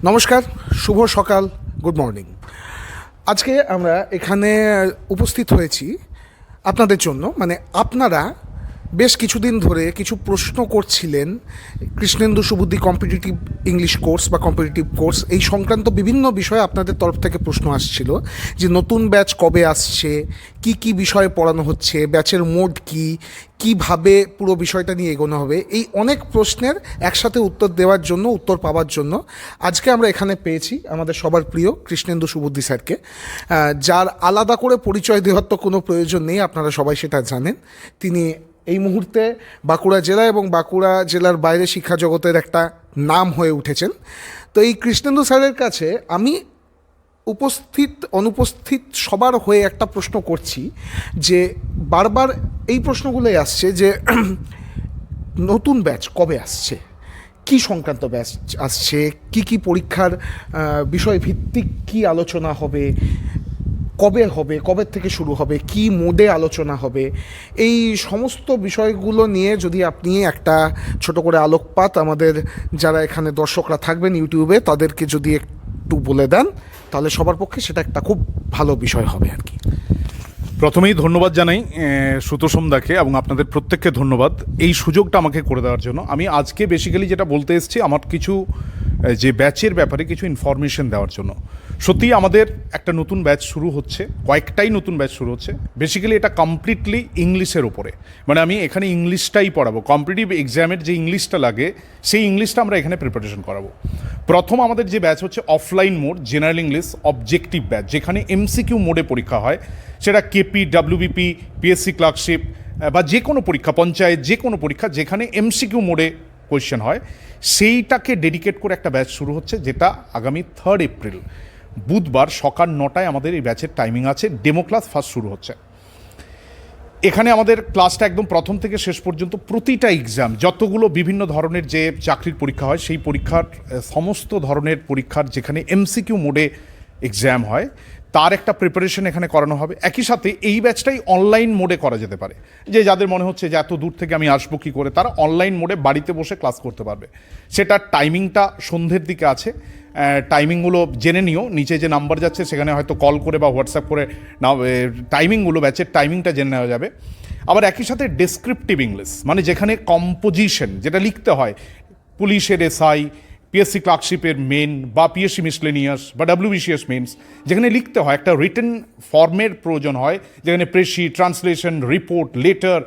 নমস্কার, শুভ সকাল, good morning. আজকে আমরা এখানে উপস্থিত হয়েছি আপনাদের জন্য, মানে আপনারা বেশ কিছুদিন ধরে কিছু প্রশ্ন করছিলেন কৃষ্ণেন্দু সুবুদ্ধি কম্পিটিটিভ ইংলিশ কোর্স বা কম্পিটিটিভ কোর্স এই সংক্রান্ত বিভিন্ন বিষয়ে আপনাদের তরফ থেকে প্রশ্ন আসছিল যে নতুন ব্যাচ কবে আসছে, কি কি বিষয়ে পড়ানো হচ্ছে, ব্যাচের মোড কি, কিভাবে পুরো বিষয়টা নিয়ে এগোনো হবে। এই অনেক প্রশ্নের একসাথে উত্তর দেওয়ার জন্য, উত্তর পাওয়ার জন্য আজকে আমরা এখানে পেয়েছি আমাদের সবার প্রিয় কৃষ্ণেন্দু সুবুদ্ধি স্যারকে, যার আলাদা করে পরিচয় দেওয়ার তো কোনো প্রয়োজন নেই, আপনারা সবাই সেটা জানেন। তিনি এই মুহূর্তে বাঁকুড়া জেলা এবং বাঁকুড়া জেলার বাইরে শিক্ষা জগতের একটা নাম হয়ে উঠেছেন। তো এই কৃষ্ণেন্দু স্যারের কাছে আমি উপস্থিত অনুপস্থিত সবার হয়ে একটা প্রশ্ন করছি যে বারবার এই প্রশ্নগুলোই আসছে যে নতুন ব্যাচ কবে আসছে, কি সংক্রান্ত ব্যাচ আসছে, কি কি পরীক্ষার বিষয় ভিত্তিক কি আলোচনা হবে, কবে হবে, কবে থেকে শুরু হবে, কি মোডে আলোচনা হবে, এই সমস্ত বিষয়গুলো নিয়ে যদি আপনি একটা ছোট করে আলোকপাত আমাদের যারা এখানে দর্শকরা থাকবেন ইউটিউবে তাদেরকে যদি একটু বলে দেন, তাহলে সবার পক্ষে সেটা একটা খুব ভালো বিষয় হবে আর কি। প্রথমেই ধন্যবাদ জানাই সুতোষম দাকে এবং আপনাদের প্রত্যেককে ধন্যবাদ এই সুযোগটা আমাকে করে দেওয়ার জন্য। আমি আজকে বেসিক্যালি যেটা বলতে এসেছি আমার কিছু যে ব্যাচের ব্যাপারে কিছু ইনফরমেশন দেওয়ার জন্য। সত্যিই আমাদের একটা নতুন ব্যাচ শুরু হচ্ছে, কয়েকটাই নতুন ব্যাচ শুরু হচ্ছে। বেসিক্যালি এটা কমপ্লিটলি ইংলিশের ওপরে, মানে আমি এখানে ইংলিশটাই পড়াবো। কম্পিটিটিভ এক্সামের যে ইংলিশটা লাগে সেই ইংলিশটা আমরা এখানে প্রিপারেশন করাবো। প্রথম আমাদের যে ব্যাচ হচ্ছে offline mode general English objective batch, যেখানে এমসিকিউ মোডে পরীক্ষা হয়। সেটা কেপি, ডাব্লিউবিপি, পিএসসি ক্লার্কশিপ বা যে কোনো পরীক্ষা, পঞ্চায়েত যে কোনো পরীক্ষা যেখানে এমসিকিউ মোডে কোয়েশ্চেন হয়, সেইটাকে ডেডিকেট করে একটা ব্যাচ শুরু হচ্ছে, যেটা আগামী 3 এপ্রিল বুধবার সকাল 9টায় আমাদের এই ব্যাচের টাইমিং আছে। ডেমো ক্লাস ফার্স্ট শুরু হচ্ছে। এখানে আমাদের ক্লাসটা একদম প্রথম থেকে শেষ পর্যন্ত প্রতিটা এক্সাম, যতগুলো বিভিন্ন ধরনের যে চাকরির পরীক্ষা হয় সেই পরীক্ষার সমস্ত ধরনের পরীক্ষার যেখানে এমসিকিউ মোডে এক্সাম হয় তার একটা প্রিপারেশন এখানে করানো হবে। একই সাথে এই ব্যাচটাই অনলাইন মোডে করা যেতে পারে, যে যাদের মনে হচ্ছে যে এত দূর থেকে আমি আসবো কী করে, তারা অনলাইন মোডে বাড়িতে বসে ক্লাস করতে পারবে। সেটার টাইমিংটা সন্ধ্যের দিকে আছে। টাইমিংগুলো জেনে নিও, নিচে যে নাম্বার যাচ্ছে সেখানে হয়তো কল করে বা হোয়াটসঅ্যাপ করে না টাইমিংগুলো, ব্যাচের টাইমিংটা জেনে নেওয়া যাবে। আবার একই সাথে ডেসক্রিপটিভ ইংলিশ, মানে যেখানে কম্পোজিশন যেটা লিখতে হয়, পুলিশের এসআই, পিএসসি ক্লার্কশিপের মেন বা পিএসসি মিসলেনিয়াস বা ডাব্লিউবিসিএস মেন্স, যেখানে লিখতে হয় একটা রিটেন ফর্মের প্রয়োজন হয়, যেখানে precis, translation, report, letter,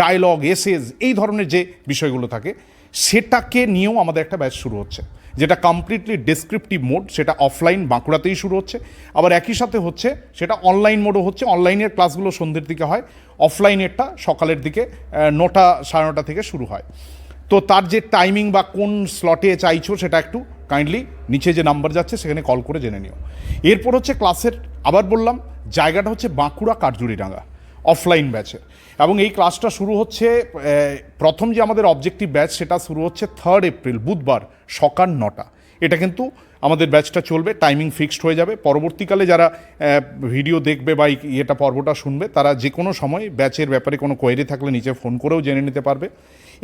dialogue, essays, এই ধরনের যে বিষয়গুলো থাকে সেটাকে নিয়েও আমাদের একটা ব্যাচ শুরু হচ্ছে, যেটা কমপ্লিটলি ডেসক্রিপটিভ মোড। সেটা অফলাইন বাঁকুড়াতেই শুরু হচ্ছে। আবার একই সাথে হচ্ছে সেটা অনলাইন মোডও হচ্ছে। অনলাইনের ক্লাসগুলো সন্ধ্যের দিকে হয়, অফলাইনেরটা সকালের দিকে 9টা সাড়ে 9টা থেকে শুরু হয়। তো তার যে টাইমিং বা কোন স্লটে চাইছো সেটা একটু কাইন্ডলি নিচে যে নাম্বার যাচ্ছে সেখানে কল করে জেনে নিও। এরপর হচ্ছে ক্লাসের, আবার বললাম জায়গাটা হচ্ছে বাঁকুড়া কাঠজুড়িডাঙ্গা অফলাইন ব্যাচে, এবং এই ক্লাসটা শুরু হচ্ছে প্রথম যে আমাদের অবজেক্টিভ ব্যাচ সেটা শুরু হচ্ছে 3 এপ্রিল বুধবার সকাল 9টা। এটা কিন্তু আমাদের ব্যাচটা চলবে, টাইমিং ফিক্সড হয়ে যাবে। পরবর্তীকালে যারা ভিডিও দেখবে বা এটা পর্বটা শুনবে তারা যে কোনো সময় ব্যাচের ব্যাপারে কোনো কোয়েরি থাকলে নিচে ফোন করেও জেনে নিতে পারবে।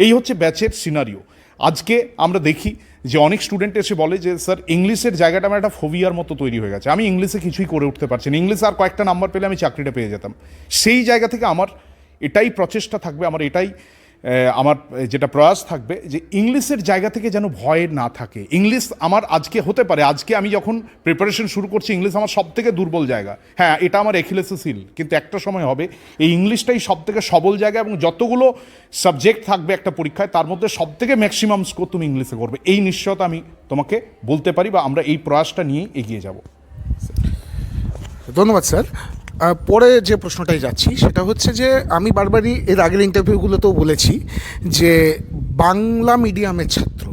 এই হচ্ছে ব্যাচের সিনারিও। আজকে আমরা দেখি যে অনেক স্টুডেন্ট এসে বলে যে স্যার ইংলিশের জায়গাটা আমার একটা ফোবিয়ার মতো তৈরি হয়ে গেছে, আমি ইংলিশে কিছুই করে উঠতে পারছি না, ইংলিশে আর কয়েকটা নাম্বার পেলে আমি চাকরিটা পেয়ে যেতাম। সেই জায়গা থেকে আমার এটাই প্রচেষ্টা থাকবে, আমার এটাই আমার যেটা প্রয়াস থাকবে যে ইংলিশের জায়গা থেকে যেন ভয় না থাকে। ইংলিশ আমার আজকে হতে পারে, আজকে আমি যখন প্রিপারেশন শুরু করছি ইংলিশ আমার সব থেকে দুর্বল জায়গা, হ্যাঁ এটা আমার এখিলেসের হিল, কিন্তু একটা সময় হবে এই ইংলিশটাই সব থেকে সবল জায়গা, এবং যতগুলো সাবজেক্ট থাকবে একটা পরীক্ষায় তার মধ্যে সব থেকে ম্যাক্সিমাম স্কোর তুমি ইংলিশে করবে, এই নিশ্চয়তা আমি তোমাকে বলতে পারি, বা আমরা এই প্রয়াসটা নিয়েই এগিয়ে যাব। ধন্যবাদ স্যার। পরে যে প্রশ্নটাই যাচ্ছি সেটা হচ্ছে যে আমি বারবারই এর আগের ইন্টারভিউগুলোতেও বলেছি যে বাংলা মিডিয়ামের ছাত্র,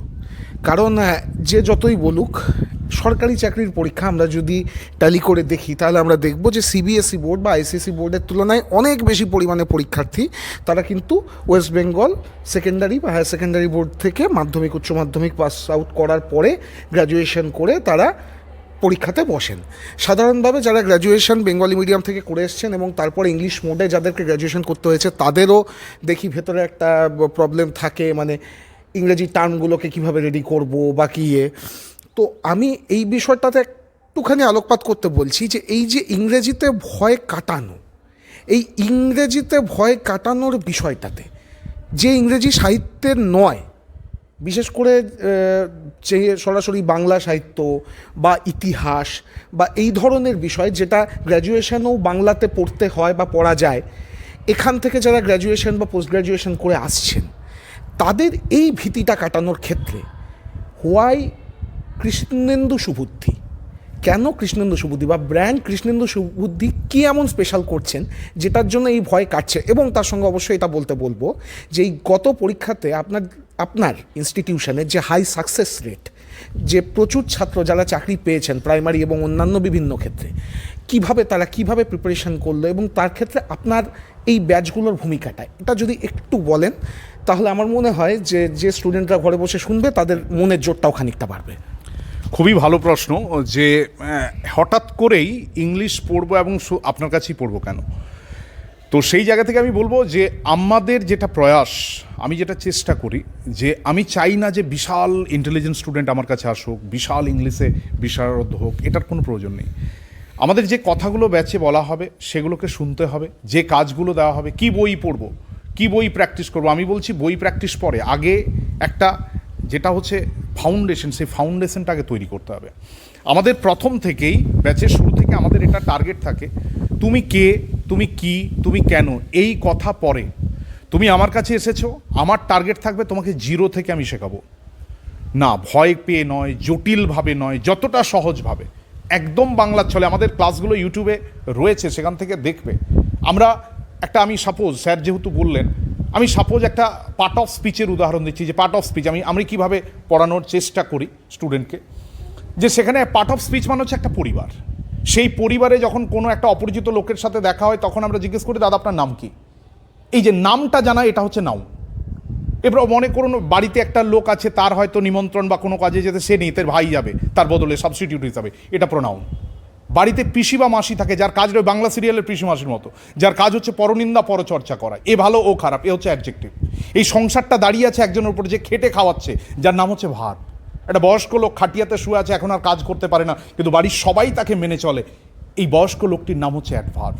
কারণ যে যতই বলুক সরকারি চাকরির পরীক্ষা আমরা যদি ট্যালি করে দেখি তাহলে আমরা দেখব যে সিবিএসই বোর্ড বা আইসিএসসি বোর্ডের তুলনায় অনেক বেশি পরিমাণে পরীক্ষার্থী তারা কিন্তু ওয়েস্ট বেঙ্গল সেকেন্ডারি বা হায়ার সেকেন্ডারি বোর্ড থেকে মাধ্যমিক উচ্চ মাধ্যমিক পাস আউট করার পরে গ্র্যাজুয়েশন করে তারা পরীক্ষাতে বসেন। সাধারণভাবে যারা গ্র্যাজুয়েশন বেঙ্গলি মিডিয়াম থেকে করে এসছেন এবং তারপর ইংলিশ মোডে যাদেরকে গ্র্যাজুয়েশন করতে হয়েছে তাদেরও দেখি ভেতরে একটা প্রবলেম থাকে, মানে ইংরেজি টার্মগুলোকে কীভাবে রেডি করবো বা কী। তো আমি এই বিষয়টাতে একটুখানি আলোকপাত করতে বলছি যে এই যে ইংরেজিতে ভয় কাটানো, এই ইংরেজিতে ভয় কাটানোর বিষয়টাতে যে ইংরেজি সাহিত্যের নয়, বিশেষ করে যে সরাসরি বাংলা সাহিত্য বা ইতিহাস বা এই ধরনের বিষয় যেটা গ্র্যাজুয়েশনও বাংলাতে পড়তে হয় বা পড়া যায়, এখান থেকে যারা গ্র্যাজুয়েশন বা পোস্ট গ্র্যাজুয়েশন করে আসছেন তাদের এই ভীতিটা কাটানোর ক্ষেত্রে হোয়াই কৃষ্ণেন্দু সুবুদ্ধি, কেন কৃষ্ণেন্দু সুবুদ্ধি বা ব্র্যান্ড কৃষ্ণেন্দু সুবুদ্ধি কী এমন স্পেশাল করছেন যেটার জন্য এই ভয় কাটছে? এবং তার সঙ্গে অবশ্যই এটা বলবো যে এই গত পরীক্ষাতে আপনার ইনস্টিটিউশনের যে হাই সাকসেস রেট, যে প্রচুর ছাত্র যারা চাকরি পেয়েছেন প্রাইমারি এবং অন্যান্য বিভিন্ন ক্ষেত্রে, তারা কিভাবে প্রিপারেশন করলো এবং তার ক্ষেত্রে আপনার এই ব্যাচগুলোর ভূমিকাটা এটা যদি একটু বলেন তাহলে আমার মনে হয় যে স্টুডেন্টরা ঘরে বসে শুনবে তাদের মনের জোরটাও খানিকটা বাড়বে। খুবই ভালো প্রশ্ন যে হঠাৎ করেই ইংলিশ পড়বো এবং আপনার কাছেই পড়বো কেন। তো সেই জায়গা থেকে আমি বলবো যে আমাদের যেটা প্রয়াস, আমি যেটা চেষ্টা করি যে আমি চাই না যে বিশাল ইন্টেলিজেন্ট স্টুডেন্ট আমার কাছে আসুক, বিশাল ইংলিশে বিশারদ হোক, এটার কোনো প্রয়োজন নেই। আমাদের যে কথাগুলো ব্যাচে বলা হবে সেগুলোকে শুনতে হবে, যে কাজগুলো দেওয়া হবে, কি বই পড়বো, কি বই প্র্যাকটিস করবো। আমি বলছি বই প্র্যাকটিস পরে, আগে একটা যেটা হচ্ছে ফাউন্ডেশন, সেই ফাউন্ডেশনটা আগে তৈরি করতে হবে। আমাদের প্রথম থেকেই ব্যাচের শুরু থেকে আমাদের এটা টার্গেট থাকে, তুমি কে, তুমি কি, তুমি কেন, এই কথা পরে। তুমি আমার কাছে এসেছো, আমার টার্গেট থাকবে তোমাকে জিরো থেকে আমি শেখাবো না, ভয় পেয়ে নয়, জটিলভাবে নয়, যতটা সহজভাবে, একদম বাংলার ছলে। আমাদের ক্লাসগুলো ইউটিউবে রয়েছে, সেখান থেকে দেখবে। আমরা আমি সাপোজ স্যার যেহেতু বললেন, আমি সাপোজ একটা পার্ট অফ স্পিচের উদাহরণ দিচ্ছি যে পার্ট অফ স্পিচ আমি কীভাবে পড়ানোর চেষ্টা করি স্টুডেন্টকে, যে সেখানে পার্ট অফ স্পিচ মানে হচ্ছে একটা পরিবার। সেই পরিবারে যখন কোনো একটা অপরিচিত লোকের সাথে দেখা হয় তখন আমরা জিজ্ঞেস করি, দাদা আপনার নাম কি? এই যে নামটা জানা, এটা হচ্ছে নাউন। এবার মনে করুন বাড়িতে একটা লোক আছে, তার হয়তো নিমন্ত্রণ বা কোনো কাজে যেতে সে নেই, তার ভাই যাবে, তার বদলে সাবস্টিটিউট হিসাবে, এটা প্রোনাউন। বাড়িতে পিসি বা মাসি থাকে, যার কাজ রয়ে বাংলা সিরিয়ালের পিসি মাসির মতো, যার কাজ হচ্ছে পরনিন্দা পরচর্চা করা, এ ভালো ও খারাপ, এ হচ্ছে অ্যাডজেক্টিভ। এই সংসারটা দাঁড়িয়ে আছে একজনের উপর যে খেটে খাওয়াচ্ছে, যার নাম হচ্ছে ভার। একটা বয়স্ক লোক খাটিয়াতে শুয়ে আছে, এখন আর কাজ করতে পারে না, কিন্তু বাড়ির সবাই তাকে মেনে চলে, এই বয়স্ক লোকটির নাম হচ্ছে অ্যাডভার্ব।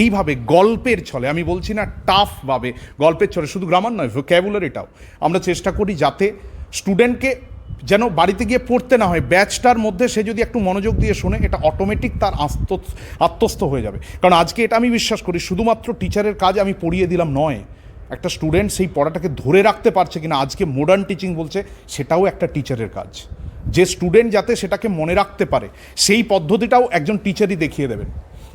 এইভাবে গল্পের ছলে, আমি বলছি না টাফভাবে, গল্পের ছলে, শুধু গ্রামার নয়, ভোক্যাবুলারিটাও আমরা চেষ্টা করি যাতে স্টুডেন্টকে যেন বাড়িতে গিয়ে পড়তে না হয়, ব্যাচটার মধ্যে সে যদি একটু মনোযোগ দিয়ে শোনে, এটা অটোমেটিক তার আত্মস্থ হয়ে যাবে। কারণ আজকে এটা আমি বিশ্বাস করি, শুধুমাত্র টিচারের কাজ আমি পড়িয়ে দিলাম নয়, একটা স্টুডেন্ট সেই পড়াটাকে ধরে রাখতে পারছে কিনা, আজকে মডার্ন টিচিং বলছে, সেটাও একটা টিচারের কাজ। যে স্টুডেন্ট যাতে সেটাকে মনে রাখতে পারে, সেই পদ্ধতিটাও একজন টিচারই দেখিয়ে দেবেন।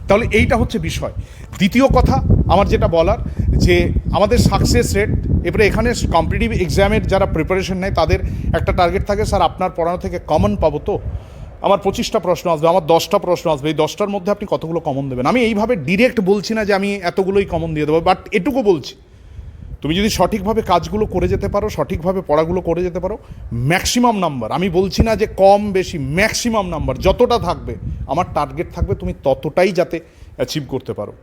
তাহলে এইটা হচ্ছে বিষয়। দ্বিতীয় কথা আমার যেটা বলার, যে আমাদের সাকসেস রেট, এবারে এখানে কম্পিটিটিভ এক্সামের যারা প্রিপারেশন নেয় তাদের একটা টার্গেট থাকে, স্যার আপনার পড়ানো থেকে কমন পাবো তো, আমার 25টা প্রশ্ন আসবে, আমার 10টা প্রশ্ন আসবে, এই 10টার মধ্যে আপনি কতগুলো কমন দেবেন। আমি এইভাবে ডিরেক্ট বলছি না যে আমি এতগুলোই কমন দিয়ে দেবো, বাট এটুকু বলছি, তুমি যদি সঠিকভাবে কাজগুলো করে যেতে পারো, সঠিকভাবে পড়াগুলো করে যেতে পারো, ম্যাক্সিমাম নাম্বার, আমি বলছি না যে কম বেশি, ম্যাক্সিমাম নাম্বার যতটা থাকবে, আমার টার্গেট থাকবে তুমি ততটাই যাতে অ্যাচিভ করতে পারো।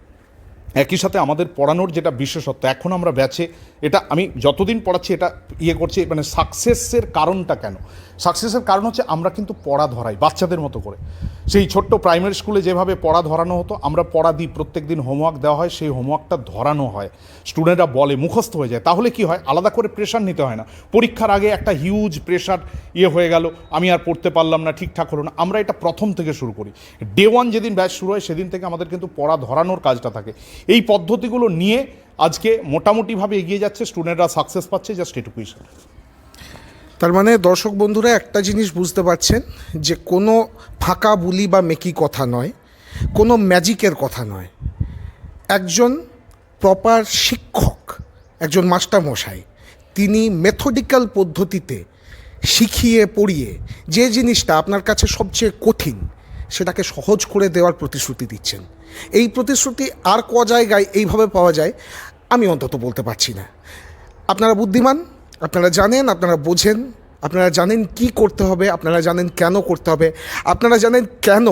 একই সাথে আমাদের পড়ানোর যেটা বিশেষত্ব, এখন আমরা ব্যাচে, এটা আমি যতদিন পড়াচ্ছি এটা করছি, মানে সাকসেসের কারণটা কেন, সাকসেসের কারণ হচ্ছে আমরা কিন্তু পড়া ধরাই বাচ্চাদের মতো করে। সেই ছোট্ট প্রাইমারি স্কুলে যেভাবে পড়া ধরানো হতো, আমরা পড়া দিই, প্রত্যেক দিন হোমওয়ার্ক দেওয়া হয়, সেই হোমওয়ার্কটা ধরানো হয়, স্টুডেন্টরা বলে, মুখস্থ হয়ে যায়। তাহলে কি হয়, আলাদা করে প্রেশার নিতে হয় না। পরীক্ষার আগে একটা হিউজ প্রেশার হয়ে গেল, আমি আর পড়তে পারলাম না, ঠিকঠাক হলো না। আমরা এটা প্রথম থেকে শুরু করি, ডে ওয়ান যেদিন ব্যাচ শুরু হয় সেদিন থেকে আমাদের কিন্তু পড়া ধরানোর কাজটা থাকে। এই পদ্ধতিগুলো নিয়ে আজকে মোটামুটিভাবে এগিয়ে যাচ্ছে, স্টুডেন্টরা সাকসেস পাচ্ছে, জাস্ট এটুকুই। তার মানে দর্শক বন্ধুরা একটা জিনিস বুঝতে পারছেন যে কোনো ফাঁকা বুলি বা মেকি কথা নয়, কোনো ম্যাজিকের কথা নয়, একজন প্রপার শিক্ষক, একজন মাস্টারমশাই, তিনি মেথডিক্যাল পদ্ধতিতে শিখিয়ে পড়িয়ে যে জিনিসটা আপনার কাছে সবচেয়ে কঠিন সেটাকে সহজ করে দেওয়ার প্রতিশ্রুতি দিচ্ছেন। এই প্রতিশ্রুতি আর ক জায়গায় এইভাবে পাওয়া যায় আমি অন্তত বলতে পারছি না। আপনারা বুদ্ধিমান, আপনারা জানেন, আপনারা বোঝেন, আপনারা জানেন কি করতে হবে, আপনারা জানেন কেন করতে হবে, আপনারা জানেন কেন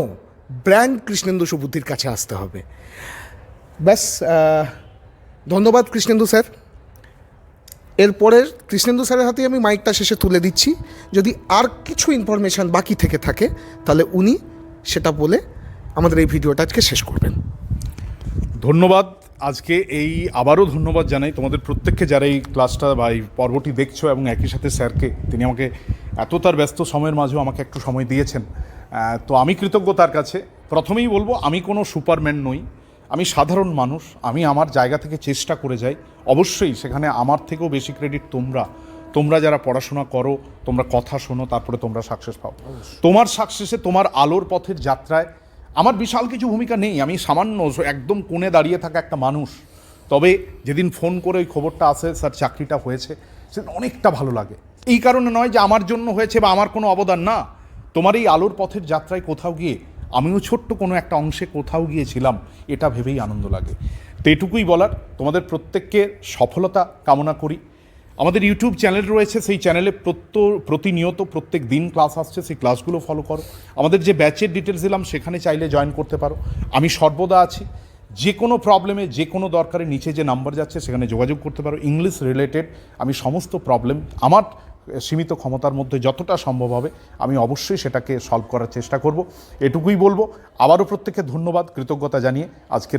ব্র্যান্ড কৃষ্ণেন্দু সুবুদ্ধির কাছে আসতে হবে। ব্যাস, ধন্যবাদ কৃষ্ণেন্দু স্যার। এরপরের কৃষ্ণেন্দু স্যারের হাতে আমি মাইকটা শেষে তুলে দিচ্ছি। যদি আর কিছু ইনফরমেশান বাকি থেকে থাকে তাহলে উনি সেটা বলে আমাদের এই ভিডিওটা আজকে শেষ করবেন। ধন্যবাদ। আজকে আবারও ধন্যবাদ জানাই তোমাদের প্রত্যেককে যারা এই ক্লাসটা বা এই পর্বটি দেখছো, এবং একই সাথে স্যারকে, তিনি আমাকে এত তার ব্যস্ত সময়ের মাঝেও আমাকে একটু সময় দিয়েছেন। তো আমি কৃতজ্ঞ তার কাছে। প্রথমেই বলবো, আমি কোনো সুপারম্যান নই, আমি সাধারণ মানুষ। আমি আমার জায়গা থেকে চেষ্টা করে যাই। অবশ্যই সেখানে আমার থেকেও বেশি ক্রেডিট তোমরা যারা পড়াশোনা করো, তোমরা কথা শোনো, তারপরে তোমরা সাকসেস পাও। তোমার সাকসেসে, তোমার আলোর পথের যাত্রায় আমার বিশাল কিছু ভূমিকা নেই। আমি সামান্য একদম কোণে দাঁড়িয়ে থাকা একটা মানুষ। তবে যেদিন ফোন করে ওই খবরটা আসে স্যার চাকরিটা হয়েছে, সেদিন অনেকটা ভালো লাগে। এই কারণে নয় যে আমার জন্য হয়েছে বা আমার কোনো অবদান না, তোমার এই আলোর পথের যাত্রায় কোথাও গিয়ে আমিও ছোট্ট কোনো একটা অংশে কোথাও গিয়েছিলাম, এটা ভেবেই আনন্দ লাগে। তো এটুকুই বলার। তোমাদের প্রত্যেককে সফলতা কামনা করি। আমাদের ইউটিউব চ্যানেল রয়েছে, সেই চ্যানেলে প্রতিনিয়ত প্রত্যেক দিন ক্লাস আসছে, সেই ক্লাসগুলো ফলো করো। আমাদের যে ব্যাচের ডিটেলস দিলাম সেখানে চাইলে জয়েন করতে পারো। আমি সর্বদা আছি। যে কোনো প্রবলেমে, যে কোনো দরকারে নিচে যে নাম্বার যাচ্ছে সেখানে যোগাযোগ করতে পারো। ইংলিশ রিলেটেড আমি সমস্ত প্রবলেম আমার সীমিত ক্ষমতার মধ্যে যতটা সম্ভব হবে আমি অবশ্যই সেটাকে সলভ করার চেষ্টা করব। এটুকুই বলবো। আবারও প্রত্যেককে ধন্যবাদ, কৃতজ্ঞতা জানিয়ে আজকের